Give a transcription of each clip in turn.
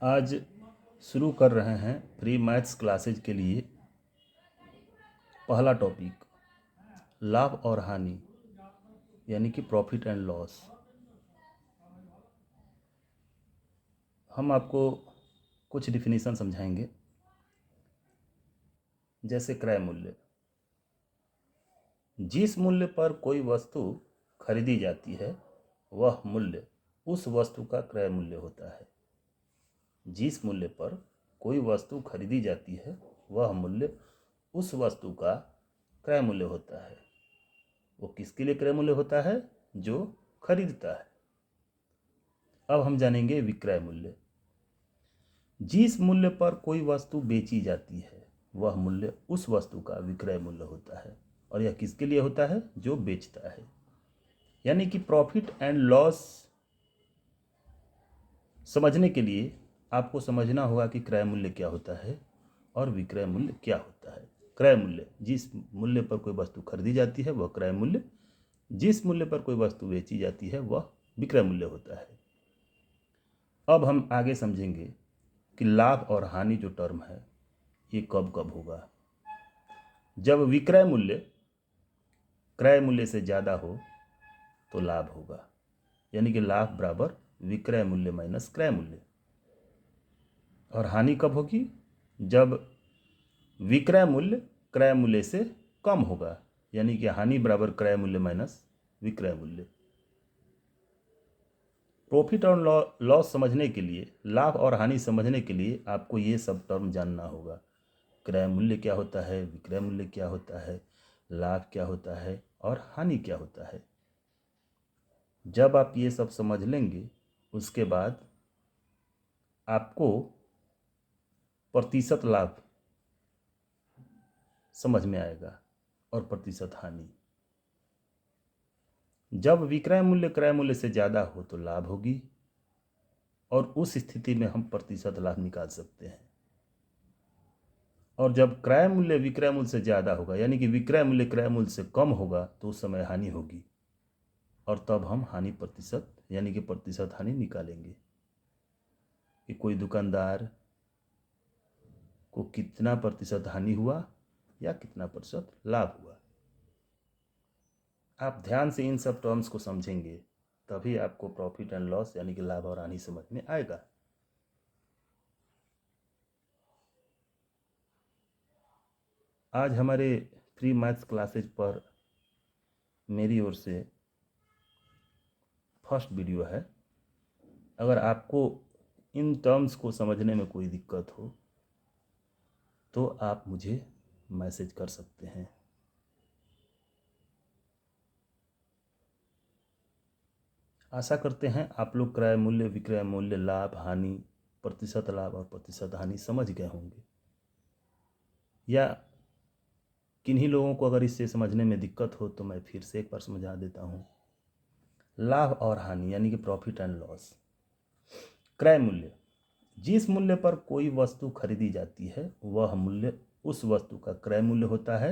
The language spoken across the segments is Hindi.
आज शुरू कर रहे हैं फ्री मैथ्स क्लासेज के लिए पहला टॉपिक लाभ और हानि यानी कि प्रॉफिट एंड लॉस। हम आपको कुछ डिफिनीशन समझाएंगे। जैसे क्रय मूल्य, जिस मूल्य पर कोई वस्तु खरीदी जाती है वह मूल्य उस वस्तु का क्रय मूल्य होता है। जिस मूल्य पर कोई वस्तु खरीदी जाती है वह मूल्य उस वस्तु का क्रय मूल्य होता है। वो किसके लिए क्रय मूल्य होता है? जो खरीदता है। अब हम जानेंगे विक्रय मूल्य। जिस मूल्य पर कोई वस्तु बेची जाती है वह मूल्य उस वस्तु का विक्रय मूल्य होता है। और यह किसके लिए होता है? जो बेचता है। यानी कि प्रॉफिट एंड लॉस समझने के लिए आपको समझना होगा कि क्रय मूल्य क्या होता है और विक्रय मूल्य क्या होता है। क्रय मूल्य, जिस मूल्य पर कोई वस्तु खरीदी जाती है वह क्रय मूल्य, जिस मूल्य पर कोई वस्तु बेची जाती है वह विक्रय मूल्य होता है। अब हम आगे समझेंगे कि लाभ और हानि जो टर्म है ये कब कब होगा। जब विक्रय मूल्य क्रय मूल्य से ज़्यादा हो तो लाभ होगा, यानी कि लाभ बराबर विक्रय मूल्य माइनस क्रय मूल्य। और हानि कब होगी? जब विक्रय मूल्य क्रय मूल्य से कम होगा, यानी कि हानि बराबर क्रय मूल्य माइनस विक्रय मूल्य। प्रॉफिट और लॉस समझने के लिए, लाभ और हानि समझने के लिए आपको ये सब टर्म जानना होगा। क्रय मूल्य क्या होता है, विक्रय मूल्य क्या होता है, लाभ क्या होता है और हानि क्या होता है। जब आप ये सब समझ लेंगे उसके बाद आपको प्रतिशत लाभ समझ में आएगा और प्रतिशत हानि। जब विक्रय मूल्य क्रय मूल्य से ज़्यादा हो तो लाभ होगी और उस स्थिति में हम प्रतिशत लाभ निकाल सकते हैं। और जब क्रय मूल्य विक्रय मूल्य से ज़्यादा होगा, यानी कि विक्रय मूल्य क्रय मूल्य से कम होगा, तो उस समय हानि होगी और तब हम हानि प्रतिशत यानी कि प्रतिशत हानि निकालेंगे कि कोई दुकानदार को कितना प्रतिशत हानि हुआ या कितना प्रतिशत लाभ हुआ। आप ध्यान से इन सब टर्म्स को समझेंगे तभी आपको प्रॉफिट एंड लॉस यानी कि लाभ और हानि समझ में आएगा। आज हमारे फ्री मैथ्स क्लासेज पर मेरी ओर से फर्स्ट वीडियो है। अगर आपको इन टर्म्स को समझने में कोई दिक्कत हो तो आप मुझे मैसेज कर सकते हैं। आशा करते हैं आप लोग क्रय मूल्य, विक्रय मूल्य, लाभ हानि, प्रतिशत लाभ और प्रतिशत हानि समझ गए होंगे। या किन्हीं लोगों को अगर इससे समझने में दिक्कत हो तो मैं फिर से एक बार समझा देता हूँ। लाभ और हानि यानी कि प्रॉफिट एंड लॉस। क्रय मूल्य, जिस मूल्य पर कोई वस्तु खरीदी जाती है वह मूल्य उस वस्तु का क्रय मूल्य होता है।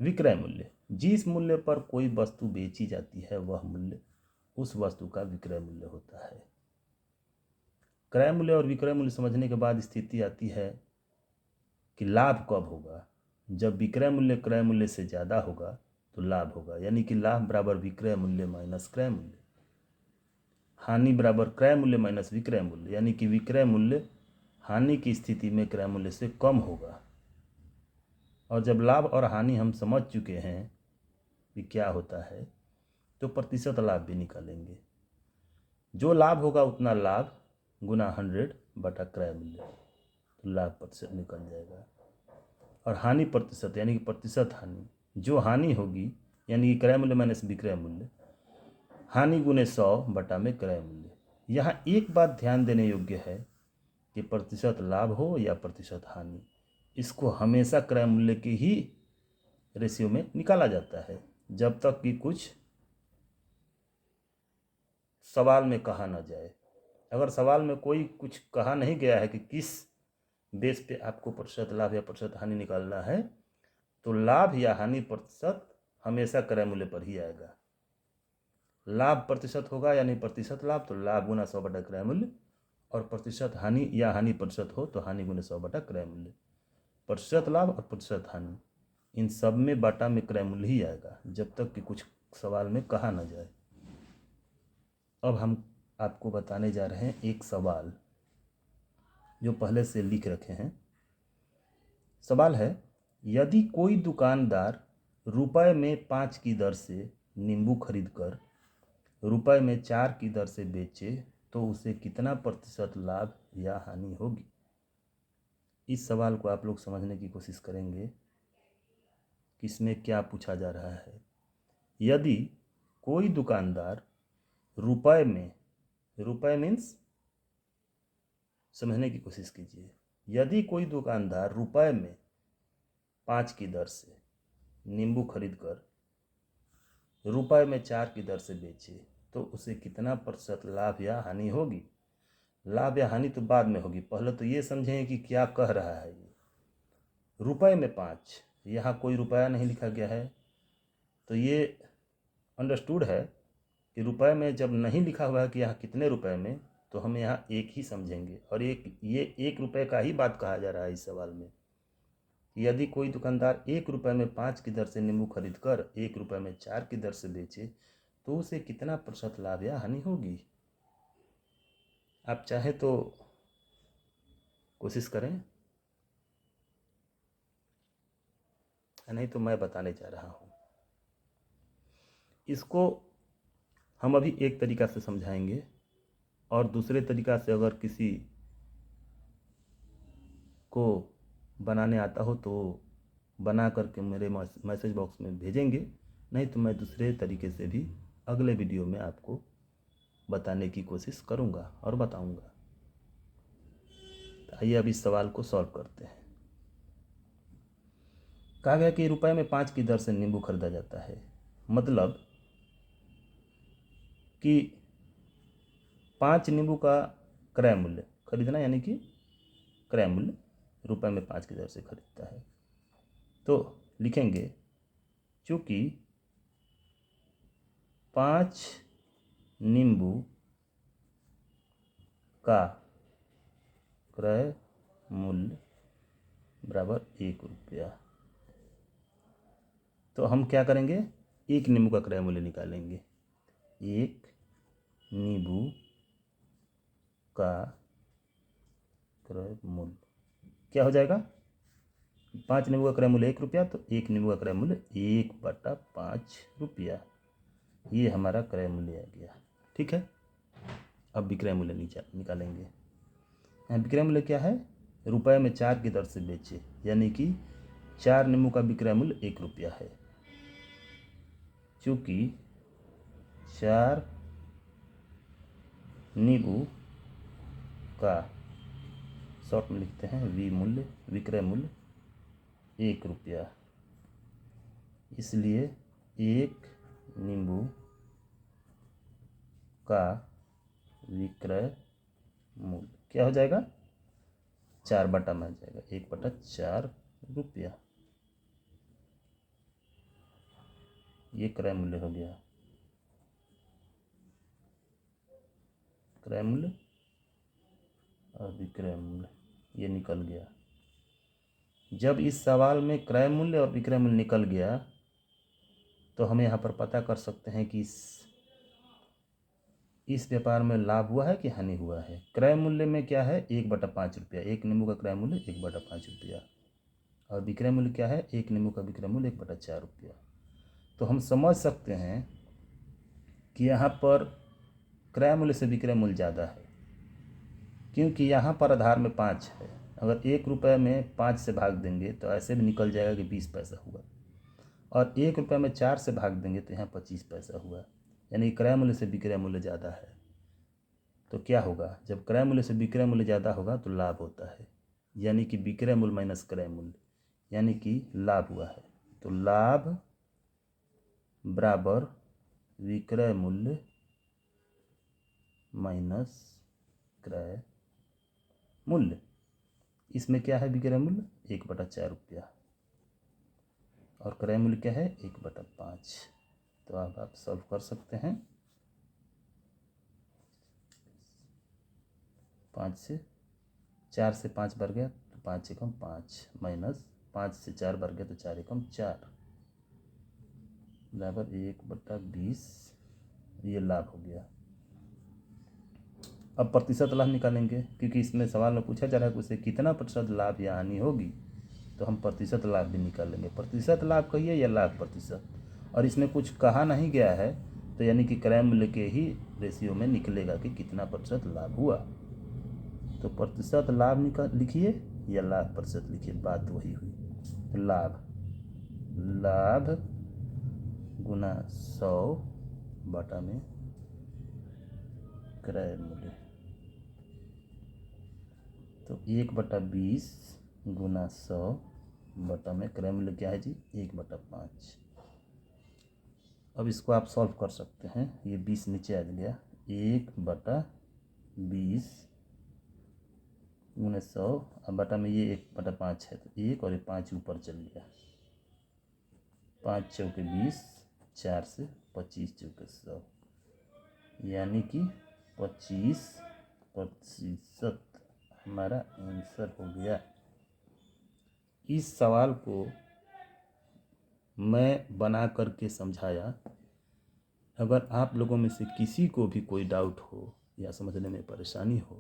विक्रय मूल्य, जिस मूल्य पर कोई वस्तु बेची जाती है वह मूल्य उस वस्तु का विक्रय मूल्य होता है। क्रय मूल्य और विक्रय मूल्य समझने के बाद स्थिति आती है कि लाभ कब होगा। जब विक्रय मूल्य क्रय मूल्य से ज़्यादा होगा तो लाभ होगा, यानी कि लाभ बराबर विक्रय मूल्य माइनस क्रय मूल्य। हानि बराबर क्रय मूल्य माइनस विक्रय मूल्य, यानी कि विक्रय मूल्य हानि की स्थिति में क्रय मूल्य से कम होगा। और जब लाभ और हानि हम समझ चुके हैं कि क्या होता है तो प्रतिशत लाभ भी निकालेंगे। जो लाभ होगा उतना लाभ गुना 100 बटा क्रय मूल्य, तो लाभ प्रतिशत निकल जाएगा। और हानि प्रतिशत यानी कि प्रतिशत हानि, जो हानि होगी यानी कि क्रय मूल्य माइनस विक्रय मूल्य, हानि गुने 100 बटा में क्रय मूल्य। यहाँ एक बात ध्यान देने योग्य है कि प्रतिशत लाभ हो या प्रतिशत हानि, इसको हमेशा क्रय मूल्य के ही रेशियो में निकाला जाता है जब तक कि कुछ सवाल में कहा ना जाए। अगर सवाल में कोई कुछ कहा नहीं गया है कि किस बेस पे आपको प्रतिशत लाभ या प्रतिशत हानि निकालना है, तो लाभ या हानि प्रतिशत हमेशा क्रय मूल्य पर ही आएगा। लाभ प्रतिशत होगा यानी प्रतिशत लाभ, तो लाभ गुना 100 बटा क्रय मूल्य, और प्रतिशत हानि या हानि प्रतिशत हो तो हानि गुने 100 बटा क्रय मूल्य। प्रतिशत लाभ और प्रतिशत हानि इन सब में बटा में क्रय मूल्य ही आएगा, जब तक कि कुछ सवाल में कहा ना जाए। अब हम आपको बताने जा रहे हैं एक सवाल जो पहले से लिख रखे हैं। सवाल है, यदि कोई दुकानदार रुपए में 5 की दर से नींबू खरीद कर रुपए में 4 की दर से बेचे तो उसे कितना प्रतिशत लाभ या हानि होगी। इस सवाल को आप लोग समझने की कोशिश करेंगे कि इसमें क्या पूछा जा रहा है। यदि कोई दुकानदार रुपए में, रुपए मीन्स समझने की कोशिश कीजिए, यदि कोई दुकानदार रुपए में 5 की दर से नींबू खरीद कर रुपए में 4 की दर से बेचे तो उसे कितना प्रतिशत लाभ या हानि होगी। लाभ या हानि तो बाद में होगी, पहले तो ये समझें कि क्या कह रहा है ये। रुपए में 5, यहाँ कोई रुपया नहीं लिखा गया है, तो ये अंडरस्टूड है कि रुपए में जब नहीं लिखा हुआ है कि यहाँ कितने रुपए में, तो हम यहाँ एक ही समझेंगे। और ये 1 रुपये का ही बात कहा जा रहा है इस सवाल में। यदि कोई दुकानदार 1 रुपये में 5 की दर से नींबू खरीद कर 1 रुपये में 4 की दर से बेचे तो उसे कितना प्रतिशत लाभ या हानि होगी। आप चाहे तो कोशिश करें, नहीं तो मैं बताने जा रहा हूँ। इसको हम अभी एक तरीका से समझाएंगे और दूसरे तरीका से अगर किसी को बनाने आता हो तो बना करके मेरे मैसेज बॉक्स में भेजेंगे, नहीं तो मैं दूसरे तरीके से भी अगले वीडियो में आपको बताने की कोशिश करूँगा और बताऊँगा। आइए अब इस सवाल को सॉल्व करते हैं। कहा गया कि रुपए में 5 की दर से नींबू खरीदा जाता है, मतलब कि 5 नींबू का क्रय मूल्य खरीदना, यानी कि क्रय मूल्य रुपए में 5 की दर से खरीदता है। तो लिखेंगे चूँकि 5 नींबू का क्रय मूल्य बराबर 1 रुपया, तो हम क्या करेंगे, 1 नींबू का क्रय मूल्य निकालेंगे। 1 नींबू का क्रय मूल्य क्या हो जाएगा, 5 नींबू का क्रय मूल्य 1 रुपया, तो 1 नींबू का क्रय मूल्य 1/5 रुपया, ये हमारा क्रय मूल्य आ गया। ठीक है, अब विक्रय मूल्य निकालेंगे। यहाँ विक्रय मूल्य क्या है, रुपए में 4 की दर से बेचे, यानी कि 4 नींबू का विक्रय मूल्य 1 रुपया है। चूँकि 4 नींबू का, शॉर्ट में लिखते हैं वी मूल्य, विक्रय मूल्य 1 रुपया, इसलिए 1 नींबू का विक्रय मूल्य क्या हो जाएगा, 4 बटा में आ जाएगा, 1/4 रुपया, ये क्रय मूल्य हो गया। क्रय मूल्य और विक्रय मूल्य ये निकल गया। जब इस सवाल में क्रय मूल्य और विक्रय मूल्य निकल गया तो हम यहाँ पर पता कर सकते हैं कि इस व्यापार में लाभ हुआ है कि हानि हुआ है। क्रय मूल्य में क्या है, 1/5 रुपया, 1 नींबू का क्रय मूल्य 1/5 रुपया, और विक्रय मूल्य क्या है, 1 नींबू का विक्रय मूल्य 1/4 रुपया। तो हम समझ सकते हैं कि यहाँ पर क्रय मूल्य से विक्रय मूल्य ज़्यादा है, क्योंकि यहाँ पर आधार में 5 है। अगर 1 रुपये में 5 से भाग देंगे तो ऐसे भी निकल जाएगा कि 20 पैसा हुआ, और 1 रुपये में 4 से भाग देंगे तो यहाँ 25 पैसा हुआ, यानी क्रय मूल्य से विक्रय मूल्य ज़्यादा है। तो क्या होगा, जब क्रय मूल्य से विक्रय मूल्य ज़्यादा होगा तो लाभ होता है, यानी कि विक्रय मूल्य माइनस क्रय मूल्य, यानी कि लाभ हुआ है। तो लाभ बराबर विक्रय मूल्य माइनस क्रय मूल्य। इसमें क्या है, विक्रय मूल्य 1/4 रुपया और क्रय मूल्य क्या है 1/5। तो अब आप सॉल्व कर सकते हैं। 5 से 4 से 5 बढ़ गया तो 5 एकम 5 माइनस 5 से 4 बढ़ गया तो 4 एकम 4 बराबर 1/20। ये लाभ हो गया। अब प्रतिशत लाभ निकालेंगे, क्योंकि इसमें सवाल में पूछा जा रहा है कि उसे कितना प्रतिशत लाभ या हानि होगी, तो हम प्रतिशत लाभ भी निकालेंगे। प्रतिशत लाभ कहिए या लाभ प्रतिशत, और इसमें कुछ कहा नहीं गया है, तो यानी कि क्रय मूल्य के ही रेशियो में निकलेगा कि कितना प्रतिशत लाभ हुआ। तो प्रतिशत लाभ लिखिए या लाभ प्रतिशत लिखिए, बात वही हुई। तो लाभ गुना 100 बटा में क्रय मूल्य, तो 1/20 गुना 100 बटा में क्रय मूल्य क्या है जी, 1/5। अब इसको आप सॉल्व कर सकते हैं। ये 20 नीचे आ गया, 1/20 गुना 100, अब बटा में ये 1/5 है, तो 1 और ये 5 ऊपर चल गया, 5 चौके 20, 4 से 25 चौके 100, यानी कि 25% हमारा आंसर हो गया। इस सवाल को मैं बना करके समझाया। अगर आप लोगों में से किसी को भी कोई डाउट हो या समझने में परेशानी हो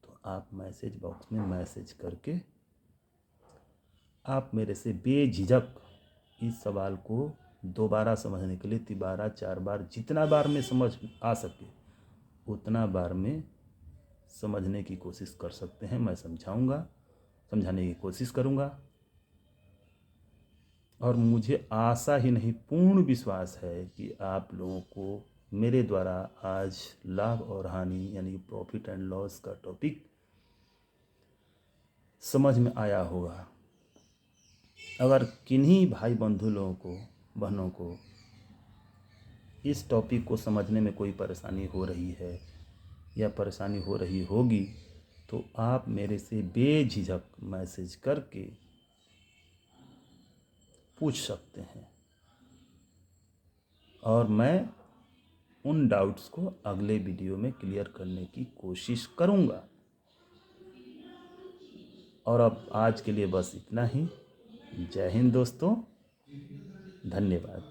तो आप मैसेज बॉक्स में मैसेज करके आप मेरे से बेझिझक इस सवाल को दोबारा समझने के लिए 3 बार 4 बार, जितना बार में समझ आ सके उतना बार में समझने की कोशिश कर सकते हैं। मैं समझाऊंगा, समझाने की कोशिश करूंगा, और मुझे आशा ही नहीं पूर्ण विश्वास है कि आप लोगों को मेरे द्वारा आज लाभ और हानि यानी प्रॉफिट एंड लॉस का टॉपिक समझ में आया होगा। अगर किन्हीं भाई बंधु लोगों को, बहनों को इस टॉपिक को समझने में कोई परेशानी हो रही है या परेशानी हो रही होगी, तो आप मेरे से बेझिझक मैसेज करके पूछ सकते हैं, और मैं उन डाउट्स को अगले वीडियो में क्लियर करने की कोशिश करूंगा। और अब आज के लिए बस इतना ही। जय हिंद दोस्तों, धन्यवाद।